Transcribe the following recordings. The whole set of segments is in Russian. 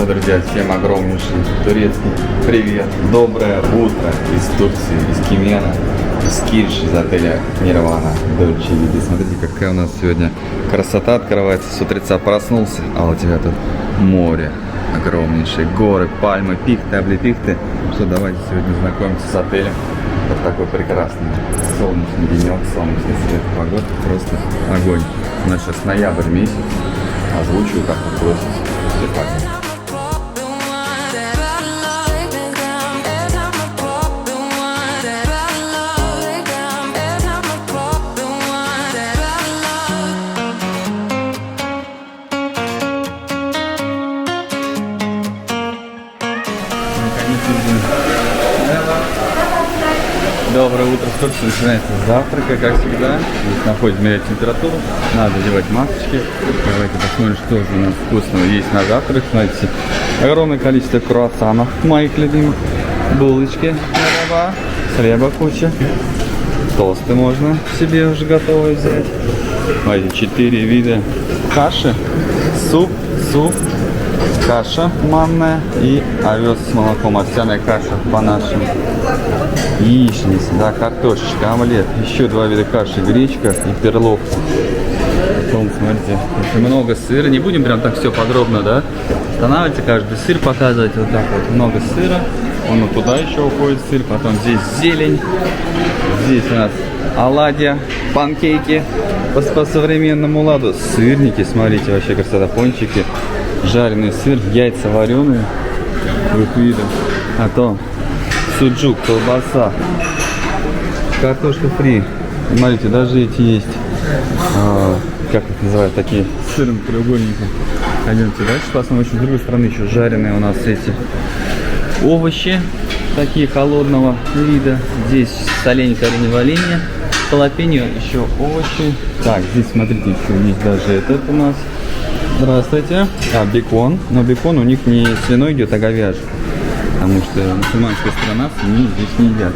что, друзья, всем огромнейший турецкий привет. Доброе утро из Турции, из Кемена, из Кирш, из отеля Нирвана, Дольче Види. Смотрите, какая у нас сегодня красота открывается. С утреца проснулся, а у тебя тут море, огромнейшие горы, пальмы, пихты, облепихты. Что, давайте сегодня знакомиться с отелем. Вот такой прекрасный солнечный денек, солнечный свет, погода просто огонь. У нас сейчас ноябрь месяц. Озвучиваю, как он просит. Все так. Доброе утро, в Турции начинается с завтрака, как всегда. Здесь находится мерять температуру, надо одевать масочки. Давайте посмотрим, что же у нас вкусного есть на завтрак. Смотрите, огромное количество круассанов, моих любимых, булочки, хлеба куча, тосты можно себе уже готовые взять. Смотрите, 4 вида каши, суп, каша манная и овес с молоком, овсяная каша по-нашему. Яичница, да, картошечка, омлет, еще 2 вида каши, гречка и перловка. Потом, смотрите, очень много сыра. Не будем прям так все подробно, да, останавливаться, каждый сыр показывать. Вот так вот, много сыра. Он вот туда еще уходит сыр, потом здесь зелень. Здесь у нас оладья, панкейки по современному ладу. Сырники, смотрите, вообще красота, пончики. Жареный сыр, яйца вареные двух видов. А то суджук, колбаса, картошка фри. Смотрите, даже эти есть, как их называют, такие с сыром треугольником. Пойдемте дальше посмотрим. С другой стороны еще жареные у нас эти овощи, такие холодного вида. Здесь соленье, варенье, халапеньо, еще овощи. Так, здесь смотрите, еще есть даже этот у нас. Здравствуйте. Бекон. Но бекон у них не свиной идет, а говяжий. Потому что мусульманская страна, свинину здесь не едят.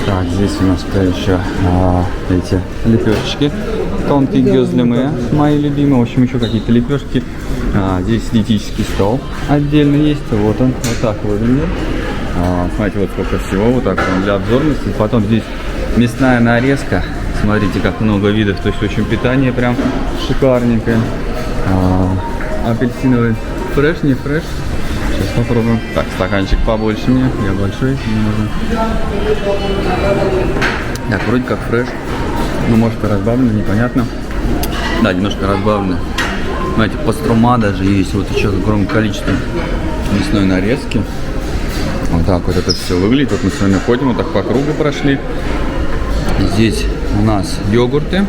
Так, здесь у нас кто еще? Эти лепешечки. Тонкие гёзлемы, мои любимые. В общем, еще какие-то лепешки. Здесь диетический стол отдельно есть. Вот он. Вот так выглядит. Смотрите, вот сколько всего. Вот так он для обзорности. Потом здесь мясная нарезка. Смотрите, как много видов. То есть, в общем, питание прям шикарненькое. Апельсиновый фреш, не фреш. Сейчас попробуем. Так, стаканчик побольше мне. Я большой, не нужен. Так, вроде как фреш. Ну, может, разбавлено, непонятно. Да, немножко разбавлено. Знаете, паструма даже есть. Вот еще огромное количество мясной нарезки. Вот так вот это все выглядит. Вот мы с вами ходим, вот так по кругу прошли. Здесь у нас йогурты.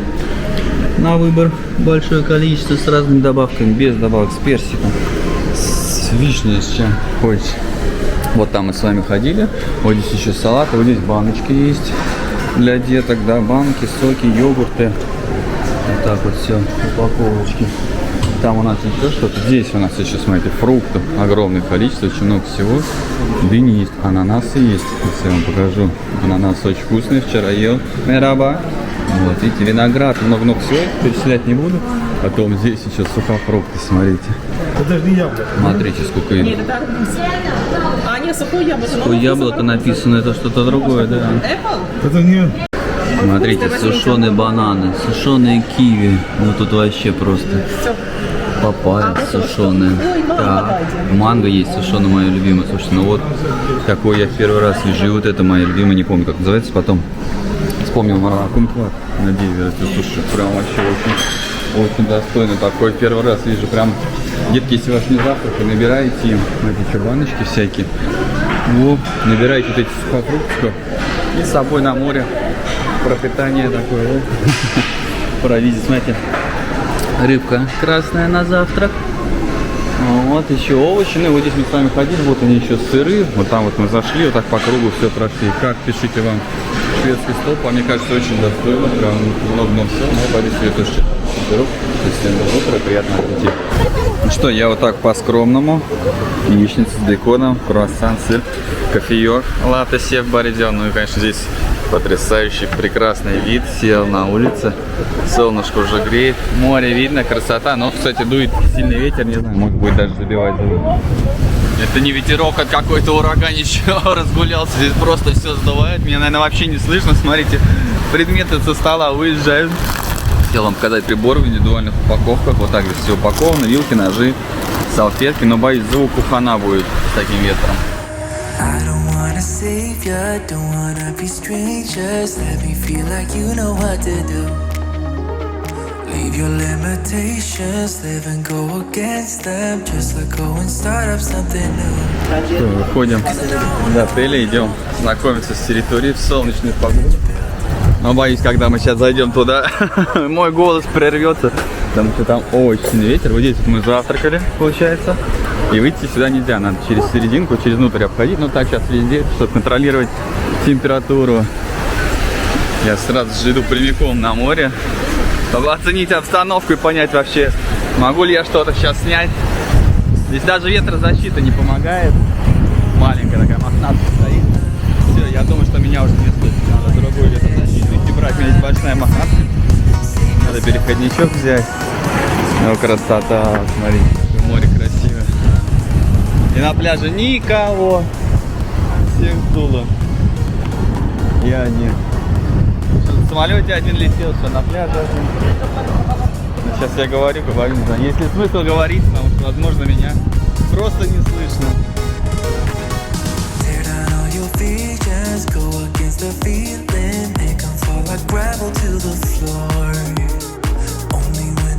На выбор большое количество с разными добавками, без добавок, с персиком, с вишней, с чем хочешь. Вот там мы с вами ходили. Вот здесь еще салат, вот здесь баночки есть для деток, да, банки, соки, йогурты. Вот так вот все, упаковочки. Там у нас еще что-то. Здесь у нас еще, смотрите, фруктов огромное количество, очень много всего. Дыни есть, ананасы есть. Сейчас я вам покажу. Ананас очень вкусный, вчера ел. Мераба. Вот, видите, виноград, много-много всего, перечислять не буду. Потом здесь еще сухофрукты, смотрите. Это же не яблоко. Смотрите, сколько их. Нет, это арбуз. А, нет, сухое яблоко. Сухое яблоко написано, это что-то другое, да. Apple? Это не... Смотрите, сушеные бананы, сушеные киви. Ну тут вообще просто папайя сушеная. Да. Манго есть сушеная, моя любимая. Слушайте, ну вот такой я в первый раз вижу. И вот это моя любимая, не помню, как называется, потом вспомнил Маракумклад. Надеюсь, слушай, прям вообще очень достойно такой. Первый раз вижу, прям, детки, если у вас не завтрак, набираете им эти баночки всякие. Вот, набираете вот эти сухофрукты и с собой на море. Пропитание такое, да? Провидеть, смотрите. Рыбка красная на завтрак. Вот еще овощи. Ну, вот здесь мы с вами ходили, вот они еще сыры. Вот там вот мы зашли, вот так по кругу все прошли. Как, пишите вам шведский стол. По мне кажется, очень достойно. Прям много всего. Но боюсь, я тоже беру. Всем доброе утро, приятного аппетита. Ну что, я вот так по-скромному. Яичница с беконом, круассан, сыр, кофеек, латте сев баридел. Ну и, конечно, здесь Потрясающий, прекрасный вид. Сел на улице. Солнышко уже греет. Море видно, красота. Но, кстати, дует сильный ветер. Не знаю, может быть даже забивать звук. Это не ветерок, а какой-то ураган еще разгулялся. Здесь просто все сдувает. Меня, наверное, вообще не слышно. Смотрите, предметы со стола уезжают. Хотел вам показать приборы в индивидуальных упаковках. Вот так здесь все упаковано. Вилки, ножи, салфетки. Но боюсь, звук хана будет с таким ветром. Save ya, don't wanna be strangers. Let me feel like you know what to do. Leave your limitations, live and go against them. Just let go and start up something new. Все, выходим до отеля, идем знакомиться с территорией в солнечную погоду. Но боюсь, когда мы сейчас зайдем туда, мой голос прервется, потому что там очень сильный ветер. Вот здесь мы завтракали, получается. И выйти сюда нельзя, надо через серединку, через внутрь обходить. Но так сейчас везде, чтобы контролировать температуру. Я сразу же иду прямиком на море, чтобы оценить обстановку и понять вообще, могу ли я что-то сейчас снять. Здесь даже ветрозащита не помогает. Маленькая такая мохнатка стоит. Все, я думаю, что меня уже не слышит. Надо другую ветрозащиту идти брать. У меня есть большая мохнатка. Надо переходничок взять. Ну, красота, смотрите, море красивое. И на пляже никого. Всех сдуло. Я один. В самолете один летел, что на пляже один. Но сейчас я говорю, не знаю. Есть ли смысл говорить, потому что, возможно, меня просто не слышно.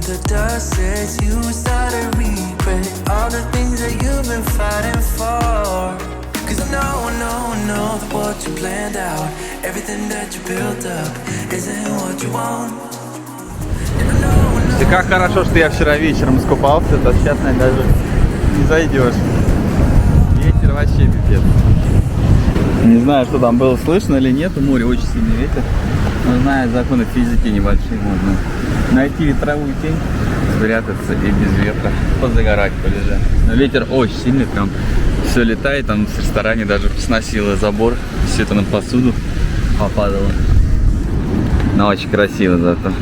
The dust sets, you start to regret all the things that you've been fighting for. Cause I know that what you planned out, everything that you built up, isn't what you want. И как хорошо, что я вчера вечером искупался, то сейчас, наверное, даже не зайдешь. Ветер вообще пипец. Не знаю, что там было слышно или нет, у моря очень сильный ветер. Но зная законы физики небольшие, можно найти ветровую тень, спрятаться и без ветра позагорать, полежать. Но ветер очень сильный, прям все летает, там в ресторане даже сносило забор, все это на посуду попадало. Но очень красиво зато.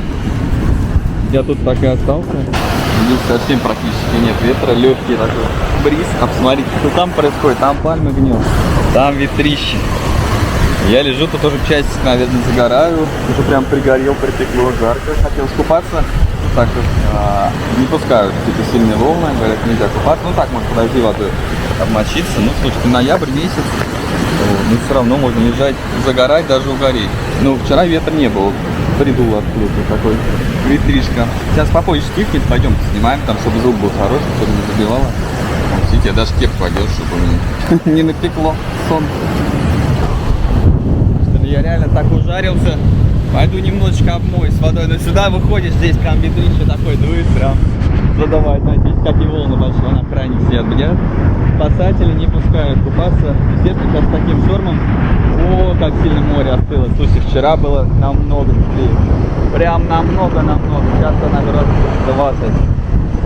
Я тут так и остался. Здесь совсем практически нет ветра, легкий такой бриз. А посмотрите, что там происходит, там пальмы гнет, там ветрище. Я лежу, тут тоже часик, наверное, загораю. Уже прям пригорел, припекло, жарко. Хотел искупаться, так что не пускают какие-то сильные волны, говорят, нельзя купаться. Ну так, можно подойти в воду, обмочиться. Ну, слушайте, ноябрь месяц, но все равно можно лежать, загорать, даже угореть. Но вчера ветра не было, придул откуда-то такой ветришка. Сейчас попозже стихнет, пойдем снимаем, там, чтобы звук был хороший, чтобы не забивало. Видите, я даже кепку одел, чтобы не напекло солнце. Я реально так ужарился. Пойду немножечко обмоюсь водой. Но сюда выходишь, здесь прям ветрище такой дует, прям задавает. Знаете, видите, какие волны большие на крайне сидят. Меня спасатели не пускают купаться. Естественно, сейчас с таким штормом. О, как сильно море остыло. Слушайте, вчера было намного теплее. Прям намного. Сейчас она градусов 20.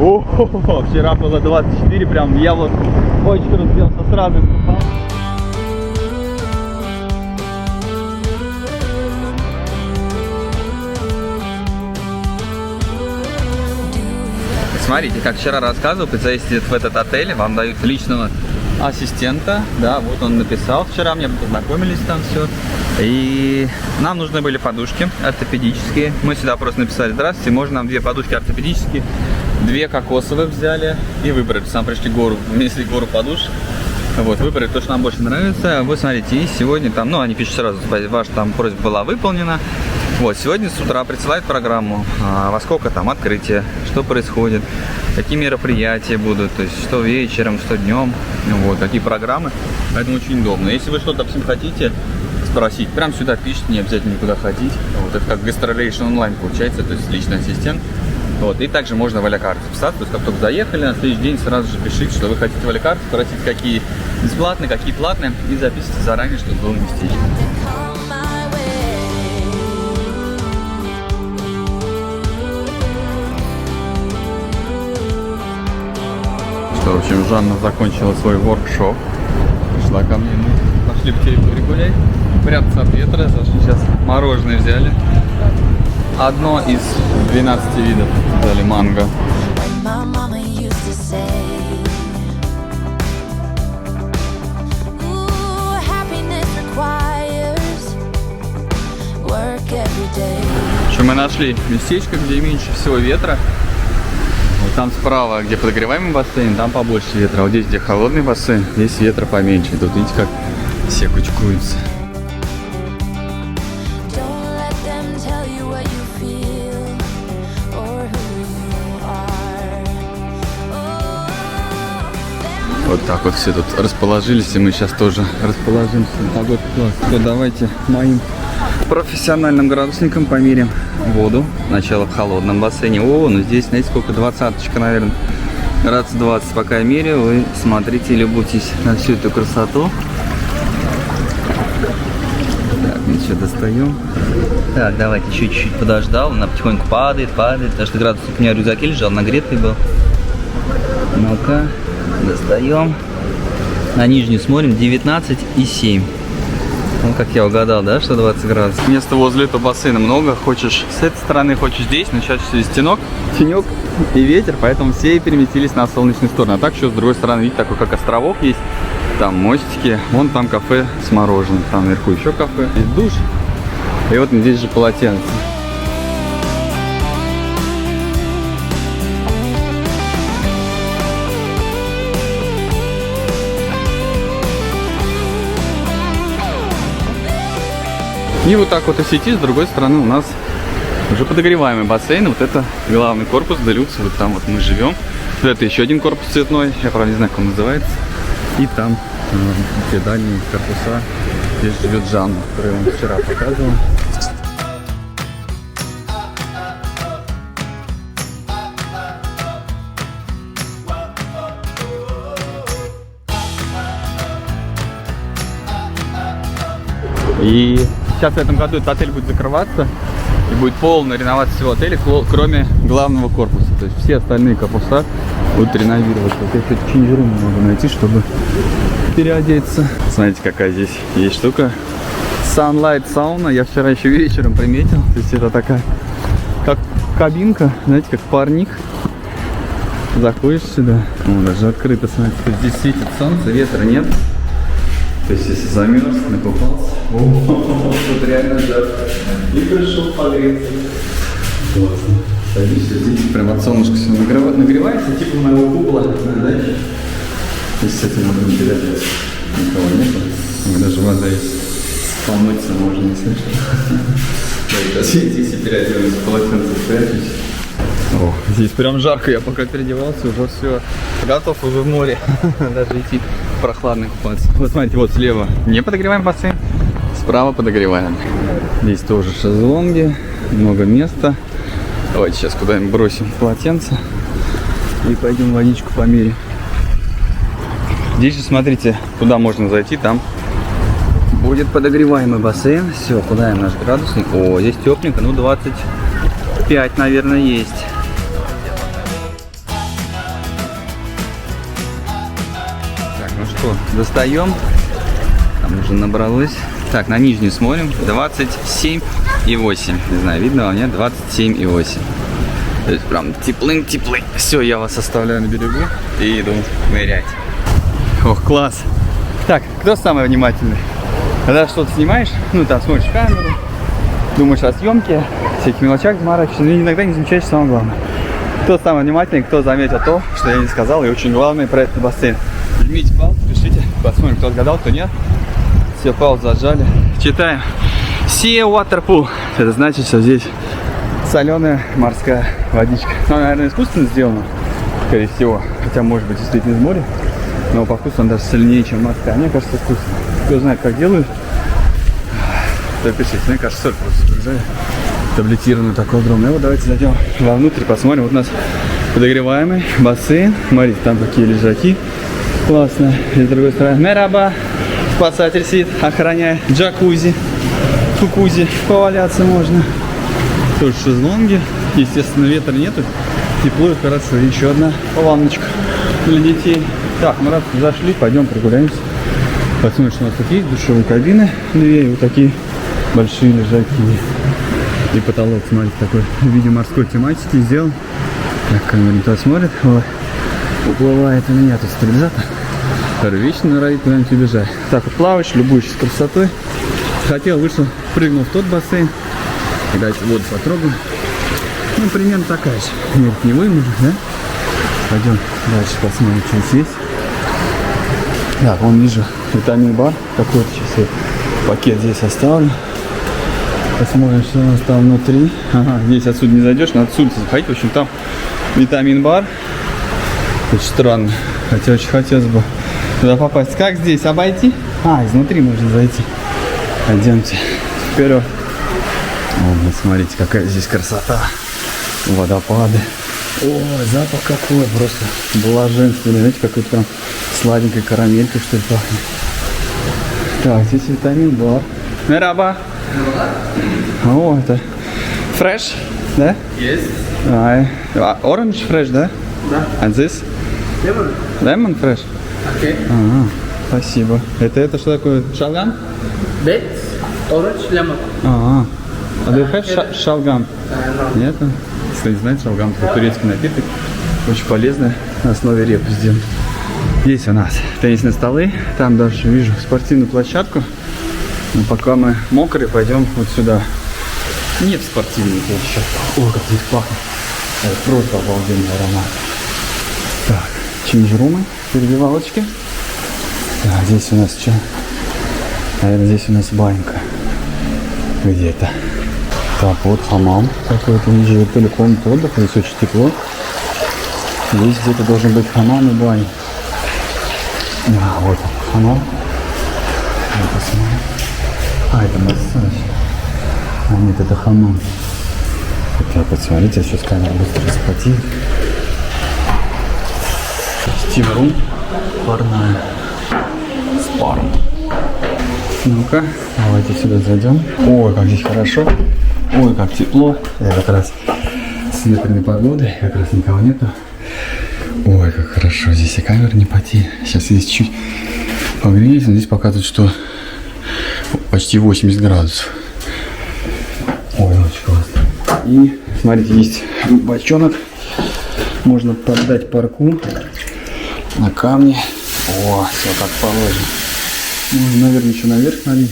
О, вчера было 24. Прям я вот очень разделся, сразу искупался. Смотрите, как вчера рассказывал, когда заедете в этот отель, вам дают личного ассистента. Да, вот он написал вчера, мне познакомились там все. И нам нужны были подушки ортопедические. Мы сюда просто написали: здравствуйте, можно нам 2 подушки ортопедические, 2 кокосовых взяли и выбрали. Сам пришли гору, внесли гору подушек. Вот, выбрали то, что нам больше нравится. Вы смотрите, и сегодня там, ну, они пишут сразу, ваша там просьба была выполнена. Вот, сегодня с утра присылают программу, во сколько там открытие, что происходит, какие мероприятия будут, то есть что вечером, что днем, вот, какие программы. Поэтому очень удобно. Если вы что-то, допустим, хотите спросить, прям сюда пишите, не обязательно никуда ходить. Вот, это как Gastrolation онлайн получается, то есть личный ассистент. Вот, и также можно в а-ля-карте записаться, то есть как только заехали, на следующий день сразу же пишите, что вы хотите в а-ля-карте, спросите, какие бесплатные, какие платные, и записывайте заранее, чтобы было местечко. В общем, Жанна закончила свой воркшоп, пришла ко мне, мы пошли пришли по территории гулять, прятаться от ветра, зашли сейчас мороженое взяли. Одно из 12 видов взяли манго. My mama used to say, ooh, happiness requires work every day. Еще мы нашли местечко, где меньше всего ветра. Вот там справа, где подогреваемый бассейн, там побольше ветра. А вот здесь, где холодный бассейн, здесь ветра поменьше. И тут видите, как все кучкуются. Don't let them tell you what you feel or who you are. Oh, Вот так вот все тут расположились, и мы сейчас тоже расположимся. Погода класс. То давайте моим профессиональным градусником померим воду. Сначала в холодном бассейне. О, ну здесь, знаете, сколько? 20-очка, наверное. Градусов 20. Пока я меряю, вы смотрите и любуйтесь на всю эту красоту. Так, ничего, достаем. Так, давайте еще чуть-чуть подождал. Она потихоньку падает. Потому что градусник у меня в рюкзаке лежал, нагретый был. Ну-ка, достаем. На нижнюю смотрим, 19,7. Ну, как я угадал, да, что 20 градусов. Места возле этого бассейна много. Хочешь с этой стороны, хочешь здесь. Но сейчас здесь тенек и ветер, поэтому все переместились на солнечную сторону. А так еще с другой стороны, видите, такой как островок есть. Там мостики, вон там кафе с мороженым. Там наверху еще кафе. Здесь душ. И вот здесь же полотенце. И вот так вот из сети, с другой стороны у нас уже подогреваемый бассейн. Вот это главный корпус делюкс, вот там вот мы живем. Вот это еще один корпус цветной, я правда не знаю, как он называется. И там те дальние корпуса, здесь живет Жанна, которую я вам вчера показывал. И сейчас в этом году этот отель будет закрываться и будет полная реновация всего отеля, кроме главного корпуса. То есть все остальные корпуса будут реновироваться. Вот я хоть ченджерум могу найти, чтобы переодеться. Смотрите, какая здесь есть штука. Sunlight сауна. Я вчера еще вечером приметил. То есть это такая, как кабинка, знаете, как парник. Заходишь сюда. О, даже открыто, смотрите. Здесь светит солнце, ветра нет. То есть, если замерз, накупался, тут реально жарко. И пришел погреться. Классно. Садишься, здесь прям от солнышка все нагревается, типа моего купола на даче. И с этим можно переодеться. Никого нет. Даже вода есть. Помыться можно, если что. Сейчас если переоденусь, полотенце спрячусь. О, здесь прям жарко, я пока переодевался, уже все готов, уже в море. Даже идти прохладно купаться. Вот смотрите, вот слева не подогреваем бассейн, справа подогреваем. Здесь тоже шезлонги, много места. Давайте сейчас куда-нибудь бросим полотенце и пойдем водичку померим. Здесь же смотрите, куда можно зайти, там будет подогреваемый бассейн. Все, куда наш градусник. О, здесь тепленько, ну 25, наверное, есть. Ну что, достаем. Там уже набралось. Так, на нижнюю смотрим. 27,8. Не знаю, видно вам, нет? 27,8. То есть прям теплынь. Все, я вас оставляю на берегу и иду нырять. Ох, класс. Так, кто самый внимательный? Когда что-то снимаешь, ну там смотришь в камеру, думаешь о съемке, всяких мелочах заморачиваешься, но иногда не замечаешь самое главное. Кто самый внимательный, кто заметил то, что я не сказал, и очень главное про этот бассейн. Жмите паузу, пишите, посмотрим, кто отгадал, кто нет. Все, паузу зажали. Читаем. Sea Water Pool. Это значит, что здесь соленая морская водичка. Она, наверное, искусственно сделана, скорее всего. Хотя, может быть, действительно из моря. Но по вкусу она даже сильнее, чем морская. Мне кажется, вкусно. Кто знает, как делают, то пишите. Мне кажется, соль просто загружает. Таблетированную такой огромную. Вот давайте зайдем вовнутрь, посмотрим. Вот у нас подогреваемый бассейн. Смотрите, там такие лежаки. Классно. И с другой стороны. Мераба. Спасатель сидит, охраняет. Джакузи. Фукузи. Поваляться можно. Тоже шезлонги. Естественно, ветра нету. Тепло и хорошо. Еще одна ванночка для детей. Так, мы раз зашли, пойдем прогуляемся. Посмотрим, что у нас тут есть. Душевые кабины, две, и вот такие большие лежаки. И потолок, смотрите, такой в виде морской тематики сделан. Так, камера туда смотрит. Ой, уплывает у меня тут стабилизатор. который вечно норовит куда-нибудь убежать. Так вот плаваешь, любуешься красотой. Хотел, вышел, прыгнул в тот бассейн. Давайте воду потрогаю. Ну, примерно такая же. Нет, не вымыли, да? Пойдем дальше посмотрим, что здесь есть. Так, вон вижу витамин бар. Какой-то сейчас я пакет здесь оставлю. Посмотрим, что у нас там внутри. Ага, здесь отсюда не зайдешь, надо отсюда заходить. В общем, там витамин бар. Очень странно. Хотя очень хотелось бы туда попасть. Как здесь обойти? А, изнутри можно зайти. Пойдемте вперед. О, смотрите, какая здесь красота. Водопады. О, запах какой, просто блаженственный. Знаете, какой-то там сладенькой карамелькой, что ли, пахнет. Так, здесь витамин бар. Мераба. О, это фреш, да? Yes. Orange fresh, да? Да. And this? Lemon. Lemon fresh? Okay. Ага, спасибо. Это что такое? Шалгам? Dates, orange, lemon. Ага. А do you have шалгам? No. Нет? Если не знаете, шалгам — это турецкий напиток. Очень полезный, на основе репы сделан. Здесь у нас теннисные столы. Там даже вижу спортивную площадку. Но пока мы мокрые, пойдем вот сюда. Нет спортивной площадки. О, как здесь пахнет. Это просто обалденный аромат. Так, чинджрумы, перебивалочки. Так, здесь у нас что? Наверное, здесь у нас банька. Где-то. Так, вот хамам какой-то. Ниже то ли комната отдыха, здесь очень тепло. Здесь где-то должен быть хамам и баня. А, вот он, хамам. Вот, посмотрим. А, это массаж. А, нет, это хамам. Так, вот смотрите, сейчас камера быстро захватит. Стим-рум. Парная. С паром. Ну-ка, давайте сюда зайдем. Ой, как здесь хорошо. Ой, как тепло. Я как раз с ветреной погодой, как раз никого нету. Ой, как хорошо. Здесь и камера не потеет. Сейчас здесь чуть погреется. Здесь показывает, что почти 80 градусов. Ой, очень классно. И смотрите, есть бочонок. Можно поддать парку на камне. О, все как положено. Можно, наверное, еще наверх налить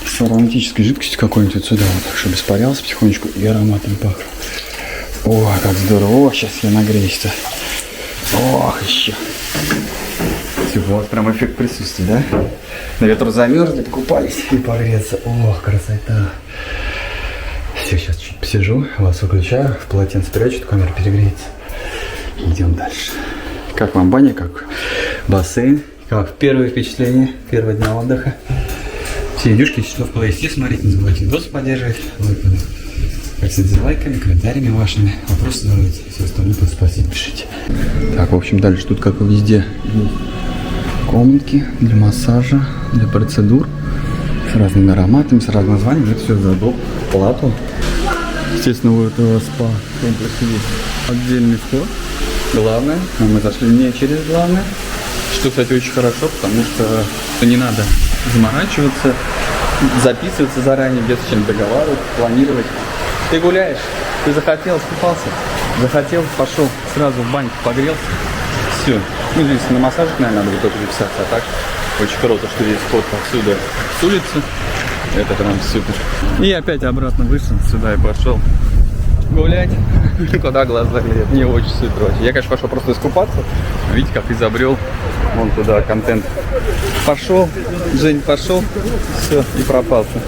с ароматической жидкостью какой-нибудь сюда, вот, чтобы испарялся потихонечку и ароматом пахло. О, как здорово. О, сейчас я нагреюсь-то. Ох, еще. Все, вот прям эффект присутствия, да? На ветру замерзли, покупались и погреться. Ох, красота. Все, сейчас чуть посижу, вас выключаю, в полотенце прячу, камера перегреется. Идем дальше. Как вам баня, как бассейн? Как первое впечатление первого дня отдыха? Все видюшки, что в плейлисте смотреть, не забывайте видос поддерживать. Лайками, как всегда, дизлайками, комментариями вашими. Вопросы задавайте, все остальное под спасибо пишите. Так, в общем, дальше тут, как и везде, комнатки для массажа, для процедур. С разными ароматами, с разным названием. Это все за плату. Естественно, у этого спа комплекса есть отдельный вход. Главное, но мы зашли не через главное. Что, кстати, очень хорошо, потому что не надо заморачиваться, записываться заранее, без чем договаривать, планировать. Ты гуляешь, ты захотел, искупался, захотел, пошел, сразу в баньку погрелся. Все. Ну, здесь на массажик, наверное, надо будет только записаться, а так очень круто, что есть вход отсюда с улицы. Это прям супер. И опять обратно вышел сюда и пошел гулять. Куда глаза глядят. Мне очень супер. Очень. Я, конечно, пошел просто искупаться. Видите, как изобрел вон туда контент. Пошел, Жень пошел, все, и пропался.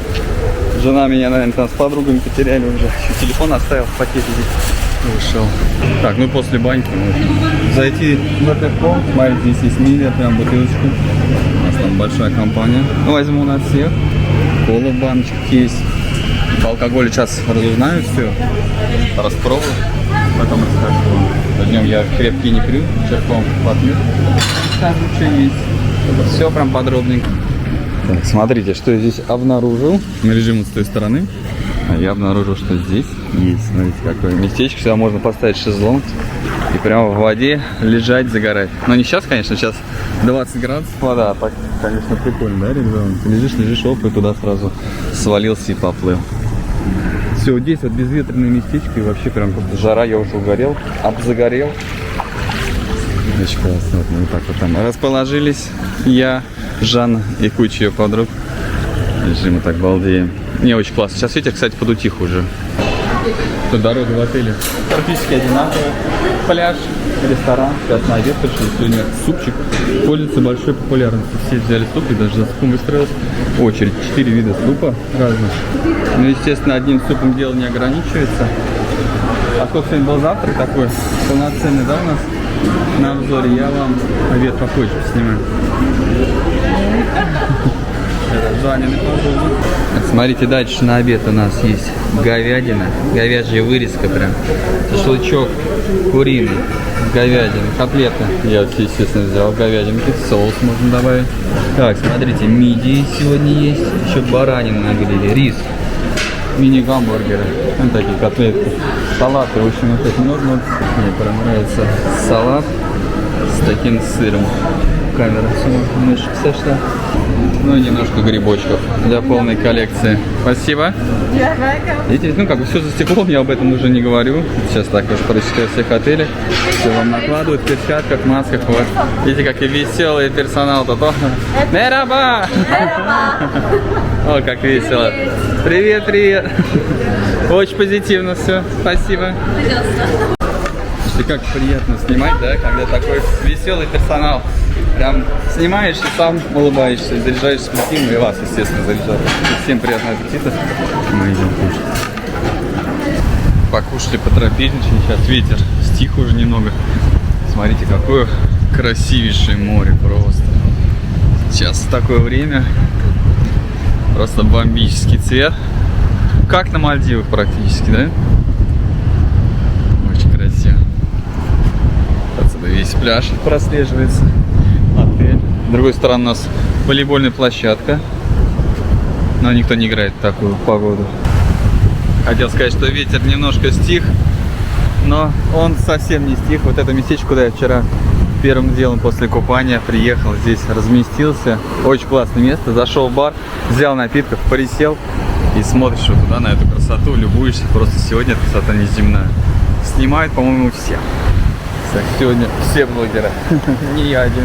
Жена меня, наверное, там с подругами потеряли уже. Еще телефон оставил в пакете здесь. Ушел. Так, ну после баньки можно зайти в этот пол. Смотрите, здесь есть миля, прям бутылочку. У нас там большая компания. Ну, возьму на всех. Кола в баночках есть. По алкоголю сейчас разузнаю все. Распробую. Потом расскажу. Днем я крепкий не пью. Черпом попью. Там что есть. Все прям подробненько. Так, смотрите, что я здесь обнаружил. Мы лежим вот с той стороны. А я обнаружил, что здесь есть, смотрите, какое местечко. Сюда можно поставить шезлонг. И прямо в воде лежать, загорать. Но не сейчас, конечно, сейчас 20 градусов вода. А так, конечно, прикольно, да, ребята? Ты лежишь, оп, и туда сразу свалился и поплыл. Все, вот здесь вот безветренное местечко, и вообще прям как жара, я уже угорел, обзагорел. Очень классно, вот мы вот так вот там расположились, я, Жанна и куча ее подруг. Лежим мы так, балдеем. Не, очень классно. Сейчас ветер, кстати, подутих уже. Тут дорога в отеле практически одинаковая. Пляж, ресторан. Сейчас на обед пришли. Сегодня супчик пользуется большой популярностью. Все взяли суп и даже за супом выстроилась очередь. 4 вида супа разных. Ну, естественно, одним супом дело не ограничивается. А сколько сегодня был завтрак такой полноценный, да, у нас на обзоре? Я вам обед попозже снимаю. Смотрите, дальше на обед у нас есть говядина, говяжья вырезка прям, шашлычок куриный, говядина, котлета. Я, естественно, взял говядинки, соус можно добавить. Так, смотрите, мидии сегодня есть, еще баранина на гриле, рис, мини-гамбургеры, вот такие котлетки, салаты, в общем, вот это много. Мне прям нравится салат с таким сыром. Камера немножко сошла. Ну и немножко грибочков для полной коллекции. Спасибо. Видите, ну как бы все за стеклом, я об этом уже не говорю. Сейчас так уж прочитаю всех отелях. Все вам накладывают в перчатках, масках. Вот. Видите, какой веселый персонал-то. Мераба! О, как весело. Привет, привет. Очень позитивно все. Спасибо. И как приятно снимать, да, когда такой веселый персонал. Прям снимаешь и сам улыбаешься, и заряжаешь спортивно, и вас, естественно, заряжаешь. Всем приятного аппетита. Мы идем кушать. Покушали, потрапезничали. Сейчас ветер стих уже немного. Смотрите, какое красивейшее море просто. Сейчас в такое время просто бомбический цвет. Как на Мальдивах практически, да? Очень красиво. Отсюда весь пляж прослеживается. Отель. С другой стороны у нас волейбольная площадка. Но никто не играет в такую погоду. Хотел сказать, что ветер немножко стих, но он совсем не стих. Вот это местечко, куда я вчера первым делом после купания приехал, здесь разместился. Очень классное место. Зашел в бар, взял напитков, присел и смотришь вот туда на эту красоту, любуешься. Просто сегодня красота неземная. Снимают, по-моему, все. Так, сегодня все блогеры, не я один.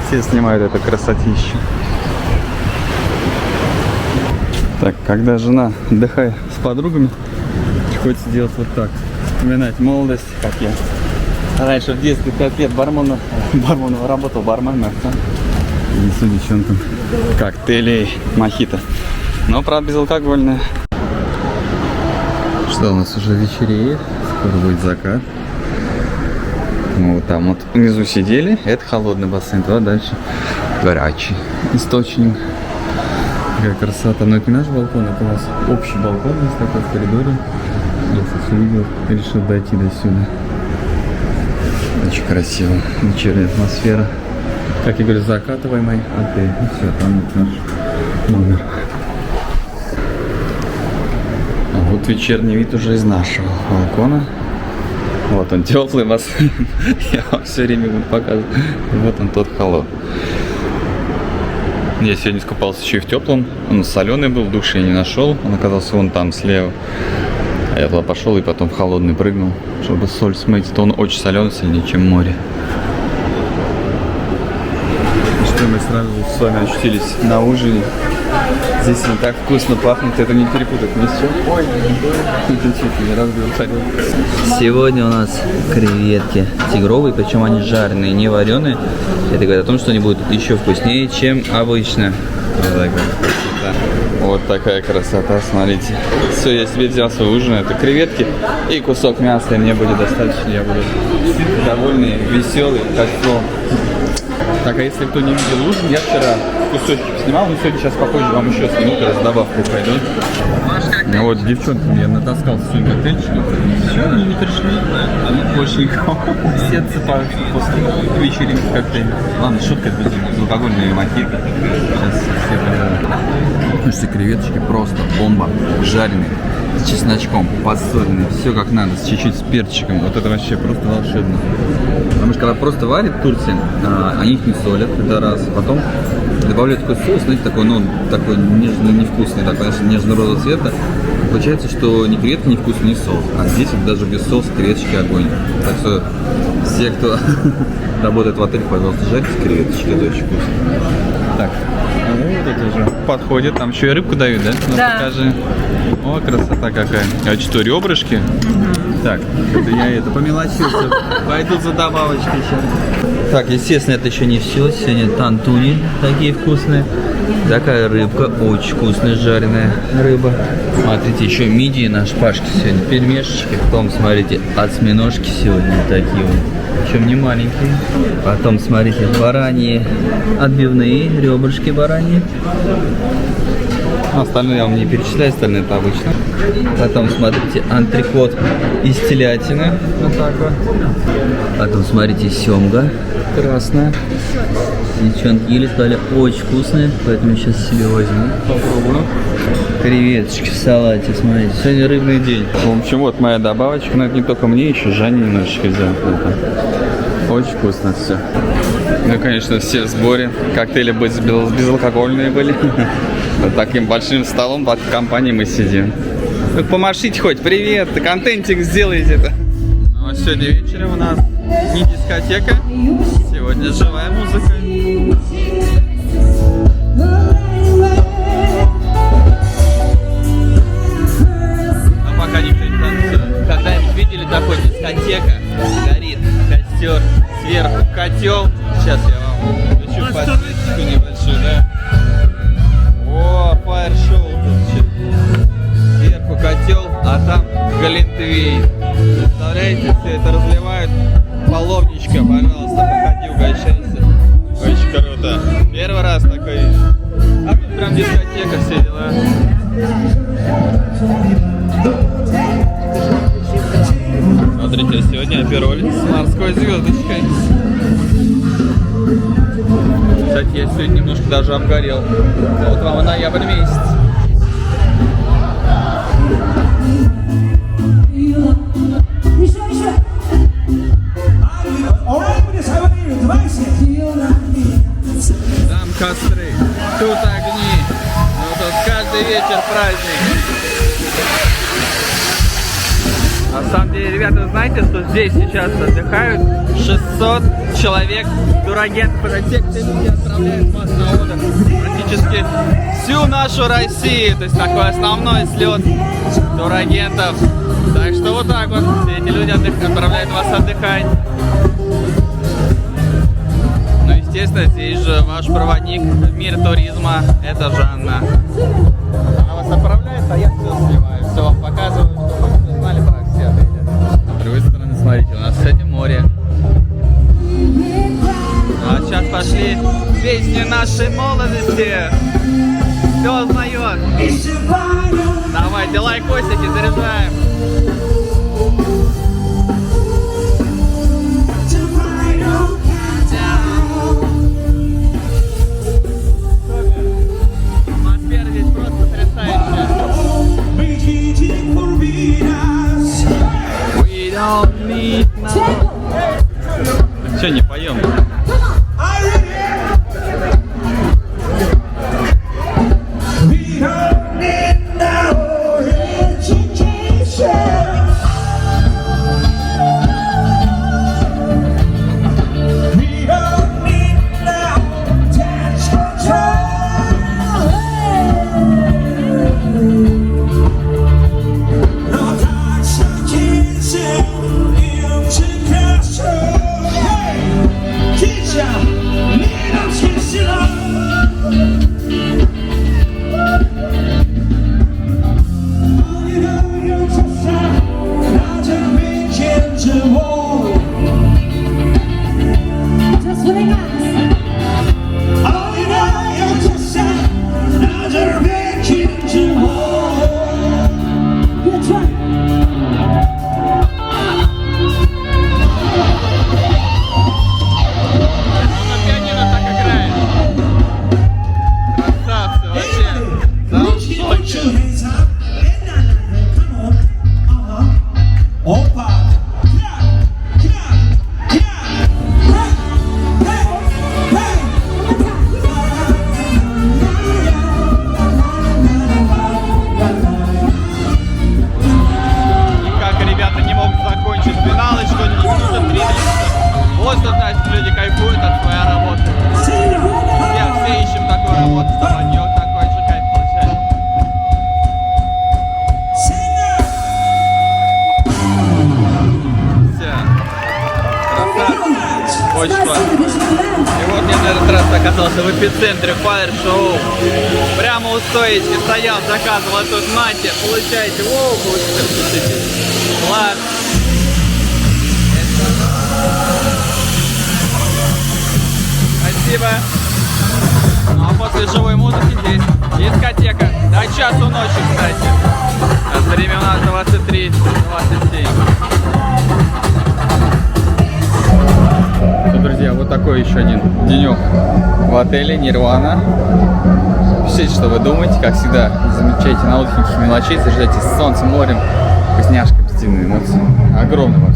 Все снимают это красотищу. Так, когда жена отдыхает с подругами, приходится делать вот так. Вспоминать молодость, как я раньше в детстве 5 лет барменом работал барменом. Несу девчонкам коктейли мохито. Но, правда, безалкогольная. Что у нас уже вечереет? Скоро будет закат. Мы вот там вот внизу сидели. Это холодный бассейн, туда дальше горячий источник. Какая красота. Но это не наш балкон, это у нас общий балкон здесь такой в коридоре. Я сейчас увидел, решил дойти до сюда. Очень красиво. Вечерняя атмосфера. Как я говорю, закатываемый отель. И все, там вот наш номер. А вот вечерний вид уже из нашего балкона. Вот он, теплый бассейн. Я вам все время буду показывать. Вот он, тот холод. Я сегодня искупался еще и в теплом. Он соленый был, в душе я не нашел. Он оказался вон там слева. А я туда пошел и потом в холодный прыгнул, чтобы соль смыть. То он очень соленый, сильнее, чем море. И что мы сразу с вами очутились на ужине. Здесь он так вкусно пахнет, это не перепутать ни с чем. Ой, не разбил. Сегодня у нас креветки тигровые, причем они жареные, не вареные. Это говорит о том, что они будут еще вкуснее, чем обычно. Вот такая красота, смотрите. Все, я себе взял свой ужин, это креветки и кусок мяса, и мне будет достаточно, я буду довольный, веселый, как слон. Так, а если кто не видел ужин, я вчера кусочки снимал, но сегодня сейчас попозже вам еще сниму, когда с добавкой пойду. Ну вот, девчонки, я натаскался сегодня коктейльчиков. Все, они не пришли, больше никого. Все отсыпают после вечеринки коктейля. Ладно, шутка, это безалкогольные мохито. Сейчас все понимают. Слушайте, креветочки просто бомба, жареные. с чесночком, подсоленный, все как надо, с чуть-чуть с перчиком. Вот это вообще просто волшебно. Потому что когда просто варят в Турции, они их не солят, это раз. Потом добавляют такой соус, знаете, такой, ну, такой нежно-невкусный, такой, конечно, нежно-розового цвета. Получается, что ни креветка невкусная, ни соус. А здесь вот даже без соуса креветочки огонь. Так что все, кто работает в отеле, пожалуйста, жарьте креветочки, это очень вкусно. Так, вот это уже подходит, там еще и рыбку дают, да? Ну, Да. покажи. О, красота какая. А что, ребрышки? Так, это я помелочился. Пойду за добавочкой сейчас. Так, естественно, это еще не все. Сегодня тантуни такие вкусные. Такая рыбка, очень вкусная жареная рыба. Смотрите, еще мидии на шпажке сегодня, пельмешечки. Потом, смотрите, осьминожки сегодня такие вот. Причем не маленькие. Потом, смотрите, бараньи отбивные, ребрышки бараньи. Остальное я вам не перечисляю, остальное это обычно. Потом, смотрите, антрикот из телятины. Вот так вот. Потом, смотрите, семга красная. Девчонки ели, стали очень вкусные, поэтому сейчас себе возьму, попробую. Креветочки в салате, смотрите, сегодня рыбный день. В общем, вот моя добавочка, но это не только мне, еще Жанне немножечко взял. Очень вкусно все. Ну, конечно, все в сборе. Коктейли безалкогольные были. Вот таким большим столом в компании мы сидим. Ну, помашите хоть, привет, контентик сделайте-то. Ну, а сегодня вечером у нас не дискотека, сегодня живая музыка. Но пока никто не танцует. Когда-нибудь видели такой дискотека? Горит костер, сверху котел. Сейчас я вам включу подсветочку небольшую, да? О, фаер-шоу тут. Сверху котел, а там глинтвейн. Представляете, все это разливают. Половничка, пожалуйста, походи, угощайся. Очень круто. Первый раз такой. А тут прям дискотека, все дела. Смотрите, сегодня апероль с морской звездочкой. Кстати, я сегодня немножко даже обгорел. Вот вам и ноябрь месяц. Там костры, тут огни. Ну тут каждый вечер праздник. На самом деле, ребята, вы знаете, что здесь сейчас отдыхают 600 человек турагентов. Это те, кто люди отправляют вас на отдых практически всю нашу Россию. То есть такой основной слет турагентов. Так что вот так вот все эти люди отправляют вас отдыхать. Ну, естественно, здесь же ваш проводник в мир туризма, это Жанна. Она вас отправляет, а я все сливаю, все вам показываю, чтобы вы знали про все. С другой стороны, смотрите, у нас, кстати, море. А сейчас пошли песни нашей молодости. Все узнает. Давайте лайкосики заряжаем. Атмосфера здесь просто потрясающая. We don't need no... Че, не поем? в эпицентре фаер-шоу. Прямо у стоечки стоял, заказывал тут мате. Получаете, воу, класс. Спасибо. Ну а после живой музыки здесь дискотека. До часу ночи, кстати. А время у нас 23:27. Ну, друзья, вот такой еще один денек в отеле Нирвана. Пишите, что вы думаете. Как всегда, не замечайте на отдыхе мелочей, заряжайтесь солнцем, морем, вкусняшкой, позитивные эмоции. Огромного